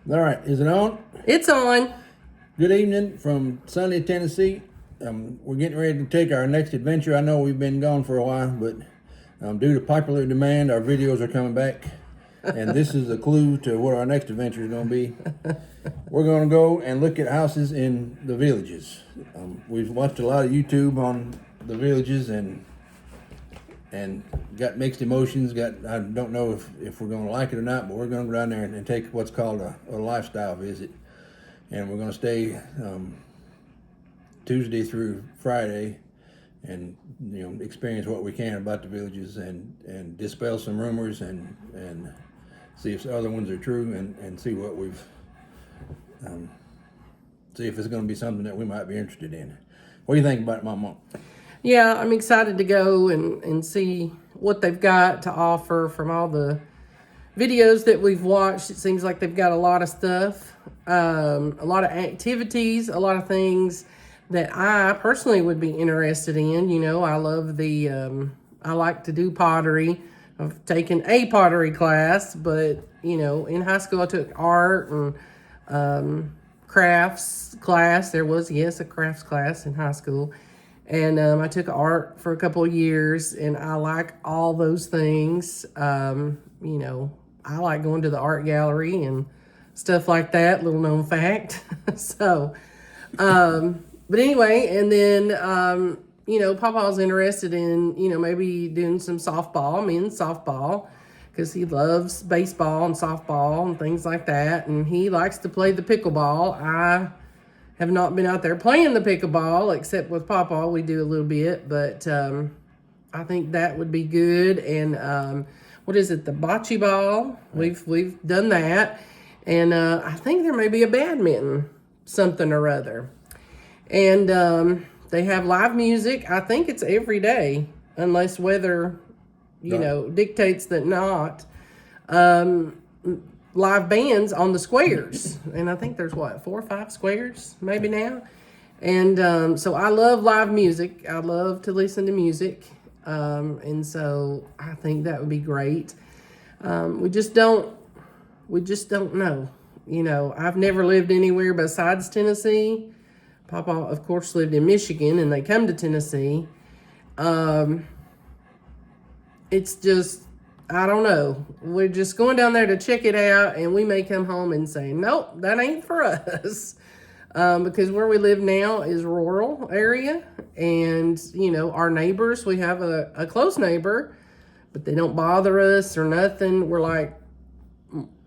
All right, is it on? It's on. Good evening from sunny Tennessee. We're getting ready to take our next adventure. I know we've been gone for a while, but due to popular demand, our videos are coming back. And this is a clue to what our next adventure is going to be. We're going to go and look at houses in the villages. We've watched a lot of YouTube on the villages and got mixed emotions. I don't know if we're going to like it or not, but we're going to go down there and take what's called a lifestyle visit. And we're going to stay Tuesday through Friday and experience what we can about the villages and dispel some rumors and see if the other ones are true and see what we've see if it's going to be something that we might be interested in. What do you think about it, Mama? Yeah, I'm excited to go and see what they've got to offer from all the videos that we've watched. It seems like they've got a lot of stuff, a lot of activities, a lot of things that I personally would be interested in. I love I like to do pottery. I've taken a pottery class, but, in high school I took art and crafts class. There was, yes, a crafts class in high school. And I took art for a couple of years, and I like all those things. I like going to the art gallery and stuff like that, little known fact. So, but anyway, and then, Papa's interested in, maybe doing some softball, men's softball, because he loves baseball and softball and things like that. And he likes to play the pickleball. I have not been out there playing the pickleball, except with Papa. We do a little bit, but I think that would be good. And what is it, the bocce ball? Right. We've done that. And I think there may be a badminton, something or other. And they have live music. I think it's every day, unless weather, dictates that not. Live bands on the squares, and I think there's 4 or 5 squares maybe now. And so I love live music. I love to listen to music, and so I think that would be great. We just don't know. I've never lived anywhere besides Tennessee. Papa, of course, lived in Michigan, and they come to Tennessee. It's just, I don't know. We're just going down there to check it out, and we may come home and say, nope, that ain't for us. Because where we live now is rural area, and, our neighbors, we have a close neighbor, but they don't bother us or nothing. We're like,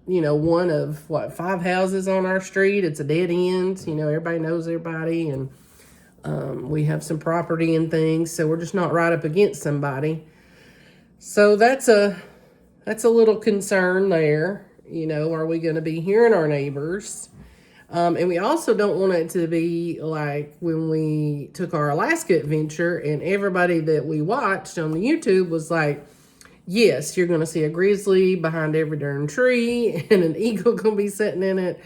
one of, 5 houses on our street. It's a dead end. Everybody knows everybody, and we have some property and things, so we're just not right up against somebody. So that's a little concern there. Are we going to be hearing our neighbors? And we also don't want it to be like when we took our Alaska adventure and everybody that we watched on the YouTube was like, yes, you're going to see a grizzly behind every darn tree and an eagle going to be sitting in it.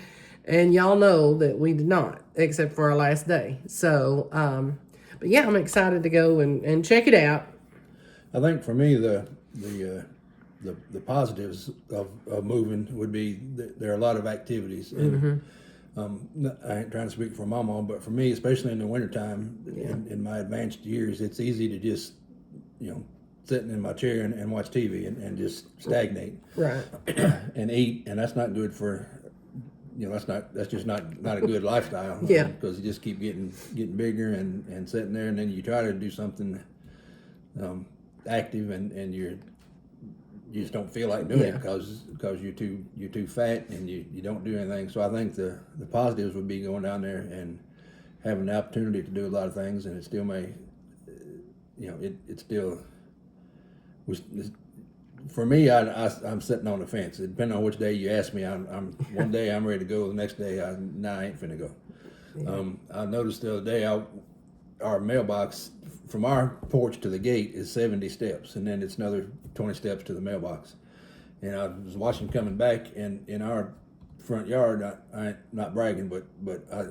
And y'all know that we did not, except for our last day. So, but yeah, I'm excited to go and check it out. I think for me the positives of moving would be that there are a lot of activities. And, I ain't trying to speak for Mama, but for me, especially in the wintertime, in my advanced years, it's easy to just, sitting in my chair and watch TV and just stagnate. Right. And eat, and that's not good for, that's just not a good lifestyle. Yeah. Because you just keep getting bigger and sitting there, and then you try to do something active and you just don't feel like doing it because you're too fat and you don't do anything. So I think the positives would be going down there and having the opportunity to do a lot of things, and it still may, it still was. For me, I'm sitting on the fence. Depending on which day you ask me, I'm one day I'm ready to go. The next day, I ain't finna go. I noticed the other day our mailbox from our porch to the gate is 70 steps, and then it's another 20 steps to the mailbox. And I was watching coming back, and in our front yard, I ain't not bragging, but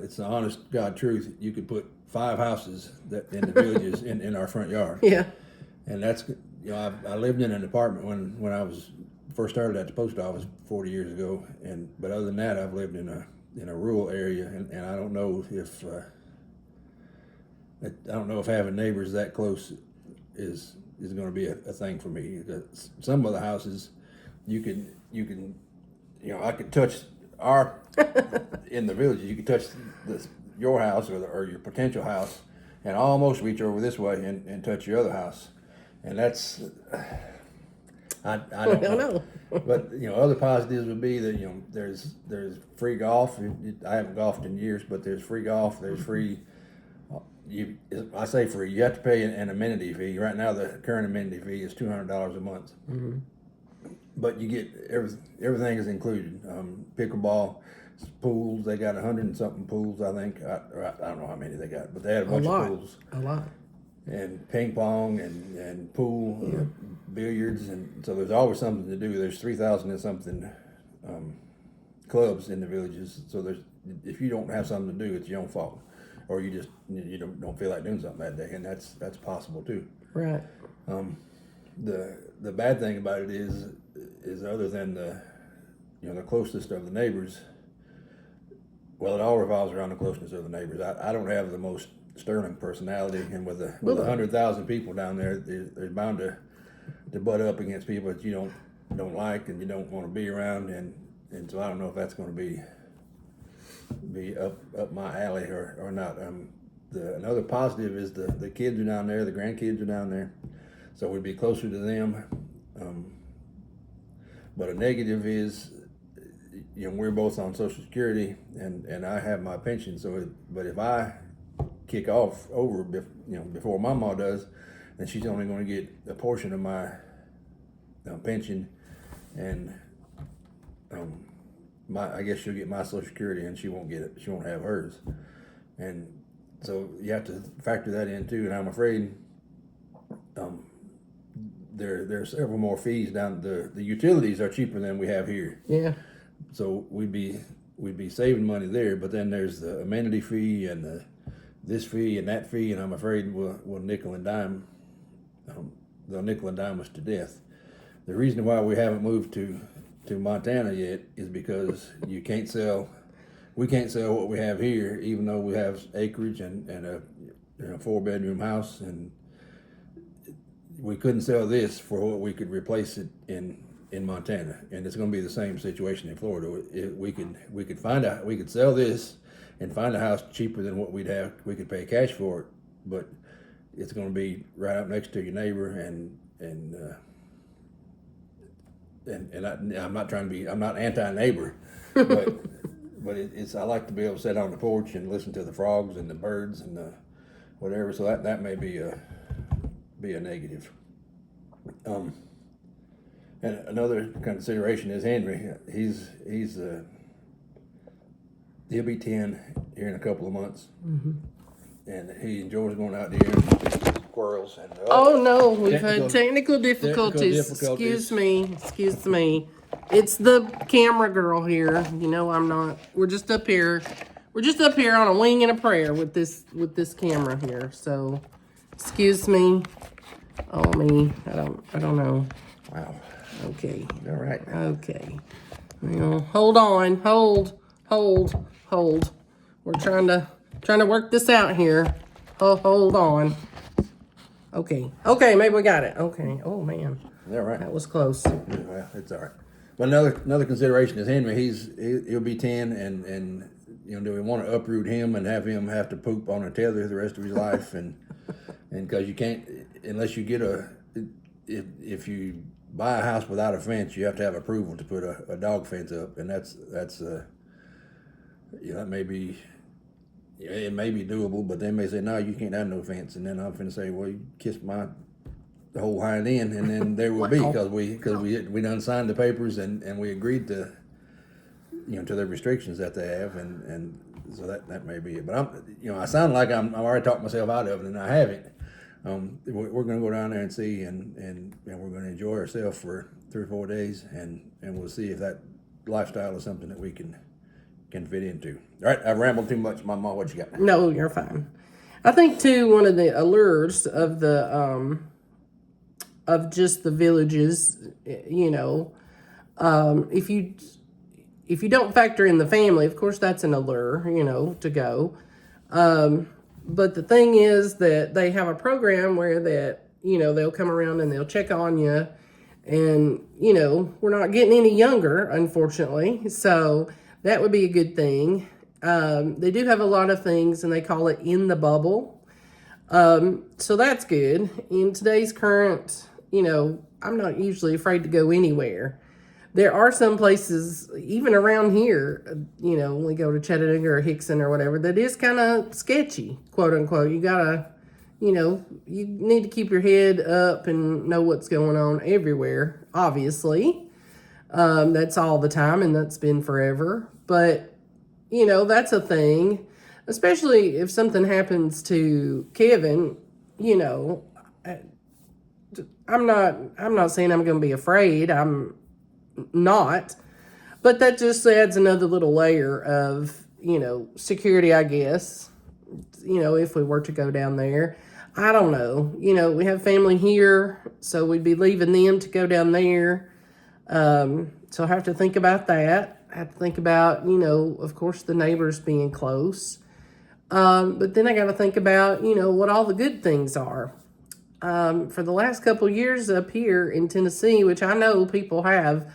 it's the honest God truth. You could put 5 houses that in the villages in our front yard. Yeah. And that's, I lived in an apartment when I was first started at the post office 40 years ago, but other than that, I've lived in a rural area, and I don't know if having neighbors that close is going to be a thing for me. Because some of the houses, you can I could touch in the villages, you could touch your house or your potential house, and almost reach over this way and touch your other house, and that's I don't know. But other positives would be that there's free golf. I haven't golfed in years, but there's free golf. There's free. I say free. You have to pay an amenity fee. Right now, the current amenity fee is $200 a month. Mm-hmm. But you get everything is included. Pickleball, pools. They got 100 and something pools. I think. I don't know how many they got, but they had a bunch of pools. A lot. And ping pong and pool, billiards, and so there's always something to do. There's 3,000 and something clubs in the villages. So if you don't have something to do, it's your own fault, or you don't feel like doing something that day, and that's possible too. Right. The bad thing about it is other than the closest of the neighbors. Well, it all revolves around the closeness of the neighbors. I don't have the most sterling personality, and with 100,000 people down there, they're bound to butt up against people that you don't like and you don't want to be around, and so I don't know if that's going to be up my alley or not. Another positive is the kids are down there, the grandkids are down there, so we'd be closer to them. But a negative is, we're both on Social Security, and I have my pension. But if I kick off over, before my mom does, then she's only going to get a portion of my pension, and I guess she'll get my Social Security, and she won't get it. She won't have hers, and so you have to factor that in too. And I'm afraid there are several more fees down. The utilities are cheaper than we have here. Yeah. So we'd be saving money there, but then there's the amenity fee and this fee and that fee, and I'm afraid we'll nickel and dime. They'll nickel and dime us to death. The reason why we haven't moved to Montana yet is because we can't sell what we have here, even though we have acreage and a 4-bedroom house, and we couldn't sell this for what we could replace it in Montana, and it's going to be the same situation in Florida. We could sell this and find a house cheaper than what we could pay cash for it, but it's going to be right up next to your neighbor, and I'm not trying to be, I'm not anti-neighbor, but I like to be able to sit on the porch and listen to the frogs and the birds and the whatever. So that may be a negative. And another consideration is Henry. He'll be 10 here in a couple of months, and he enjoys going out there and squirrels and. Oh no, we've had technical difficulties. Excuse me. It's the camera girl here. I'm not. We're just up here. We're just up here on a wing and a prayer with this camera here. So, excuse me. Oh me, I don't know. Wow. Okay. All right. Okay. Well, hold on. Hold. We're trying to work this out here. Hold on. Okay, maybe we got it. Okay. Oh man. All right. That was close. Well, it's all right. But another consideration is Henry. He'll be 10, and do we want to uproot him and have him have to poop on a tether the rest of his life, and because you can't unless you get if you buy a house without a fence, you have to have approval to put a dog fence up, and that's that may be. It may be doable, but they may say, no, you can't have no fence. And then I'm finna say, well, you kiss the whole hind end, and then there will be, because we done signed the papers and we agreed to, to the restrictions that they have, and so that may be it. But I sound like I've already talked myself out of it, and I haven't. We're gonna go down there and see, and we're gonna enjoy ourselves for 3 or 4 days, and we'll see if that lifestyle is something that we can fit into. All right, I've rambled too much. Mama, what you got? No, you're fine. I think too, one of the allures of the of just the villages, If you don't factor in the family, of course, that's an allure, to go. But the thing is that they have a program where they'll come around and they'll check on you. And, we're not getting any younger, unfortunately. So that would be a good thing. They do have a lot of things, and they call it In the Bubble. So that's good. In today's current, I'm not usually afraid to go anywhere. There are some places, even around here, we go to Chattanooga or Hickson or whatever, that is kind of sketchy, quote unquote. You gotta, you need to keep your head up and know what's going on everywhere, obviously. That's all the time, and that's been forever. But, that's a thing, especially if something happens to Kevin, I'm not saying I'm going to be afraid. I'm not, but that just adds another little layer of, security, I guess, if we were to go down there. I don't know. We have family here, so we'd be leaving them to go down there. So I have to think about that. I have to think about, of course, the neighbors being close. But then I got to think about, what all the good things are. For the last couple years up here in Tennessee, which I know people have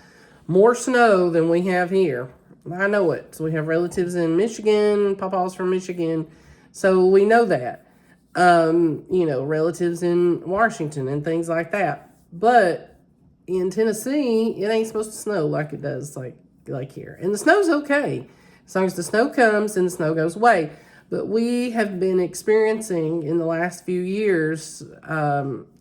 more snow than we have here. I know it. So we have relatives in Michigan, Papa's from Michigan, so we know that. Relatives in Washington and things like that. But in Tennessee, it ain't supposed to snow like it does like here. And the snow's okay, as long as the snow comes and the snow goes away. But we have been experiencing in the last few years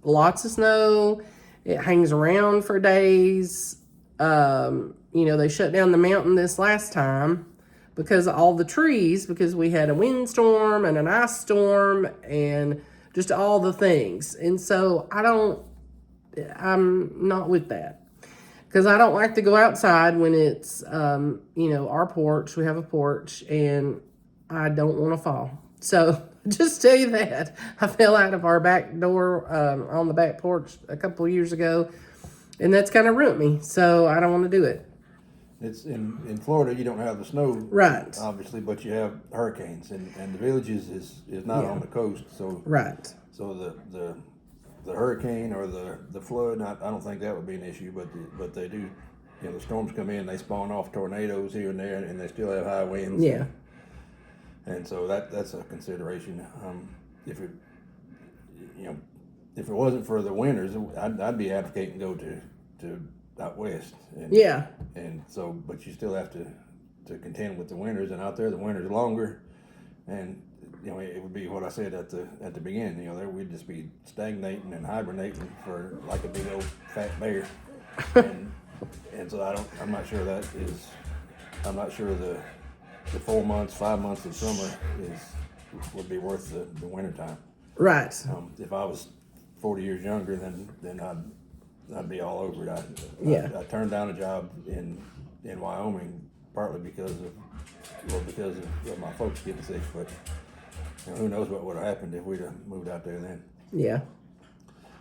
lots of snow. It hangs around for days. They shut down the mountain this last time because of all the trees, because we had a windstorm and an ice storm and just all the things. And so I'm not with that, because I don't like to go outside when it's, our porch. We have a porch, and I don't want to fall. So just tell you that. I fell out of our back door on the back porch a couple of years ago, and that's kind of ruined me. So I don't want to do it. It's in Florida, you don't have the snow, right? Obviously, but you have hurricanes, and the Villages is not on the coast, so right. So the hurricane or the flood, I don't think that would be an issue, but they do. The storms come in, they spawn off tornadoes here and there, and they still have high winds. Yeah. And so that's a consideration. If it wasn't for the winters, I'd be advocating go to out west. And so, but you still have to contend with the winters, and out there the winters are longer, and it would be what I said at the beginning. There we'd just be stagnating and hibernating for like a big old fat bear, and so I'm not sure the 4 months, 5 months of summer would be worth the winter time. Right. If I was 40 years younger, then I'd be all over it. I turned down a job in Wyoming partly because of my folks getting sick, but who knows what would have happened if we'd have moved out there then. Yeah.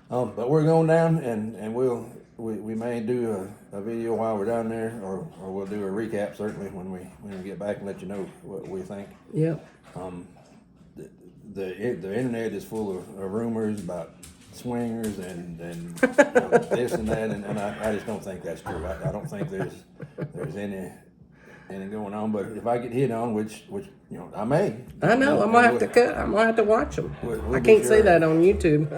But we're going down, and we may do a video while we're down there, or we'll do a recap certainly when we get back and let you know what we think. Yep. The internet is full of rumors about swingers and this and that, and I just don't think that's true. I don't think there's any going on. But if I get hit on, which I may. I know. I'm gonna have to watch them. I can't say that on YouTube.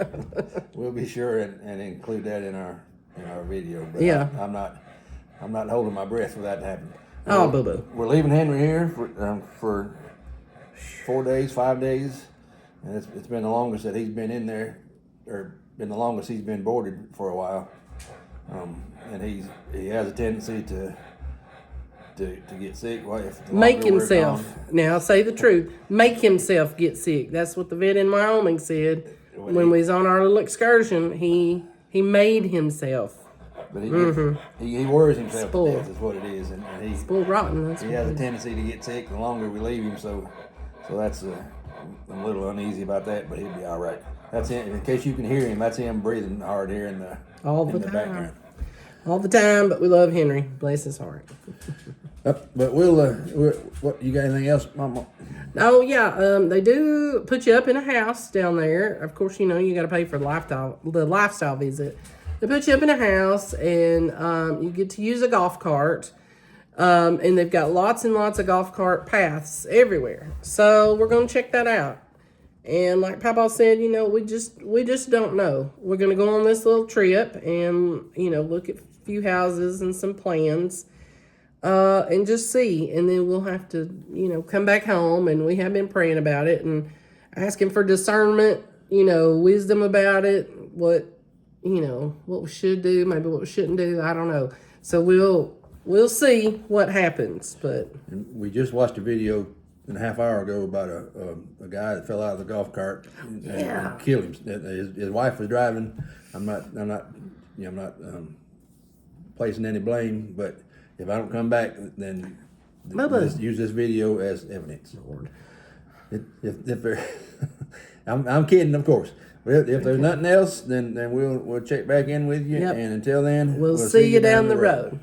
We'll be sure and include that in our video. But yeah. I'm not holding my breath for that to happen. Oh, boo-boo. We're leaving Henry here for 4 days, 5 days, and it's been the longest that he's been in there, or been the longest he's been boarded for a while. And he has a tendency to get sick. Well, make himself. Now, say the truth. Make himself get sick. That's what the vet in Wyoming said when we was on our little excursion. He made himself. But he worries himself to death, is what it is, and he's spoiled rotten. He has a tendency to get sick the longer we leave him. So that's I'm a little uneasy about that, but he'll be all right. That's him. In case you can hear him, that's him breathing hard here in the all the time. Background. all the time, but we love Henry. Bless his heart. But what, you got anything else, Mama? Oh yeah, they do put you up in a house down there. Of course, you know you got to pay for the lifestyle visit. They put you up in a house, and you get to use a golf cart. And they've got lots and lots of golf cart paths everywhere. So we're gonna check that out. And like Papa said, you know, we just don't know. We're gonna go on this little trip and, you know, look at a few houses and some plans. And just see. And then we'll have to, you know, come back home, and we have been praying about it and asking for discernment, you know, wisdom about it, what we should do, maybe what we shouldn't do. I don't know. So we'll see what happens. But We just watched a video a half hour ago about a guy that fell out of the golf cart and killed him. His wife was driving. I'm not placing any blame, but if I don't come back, then let's use this video as evidence. Lord. I'm kidding, of course. If there's nothing else, then we'll check back in with you. Yep. And until then, we'll see you down the road.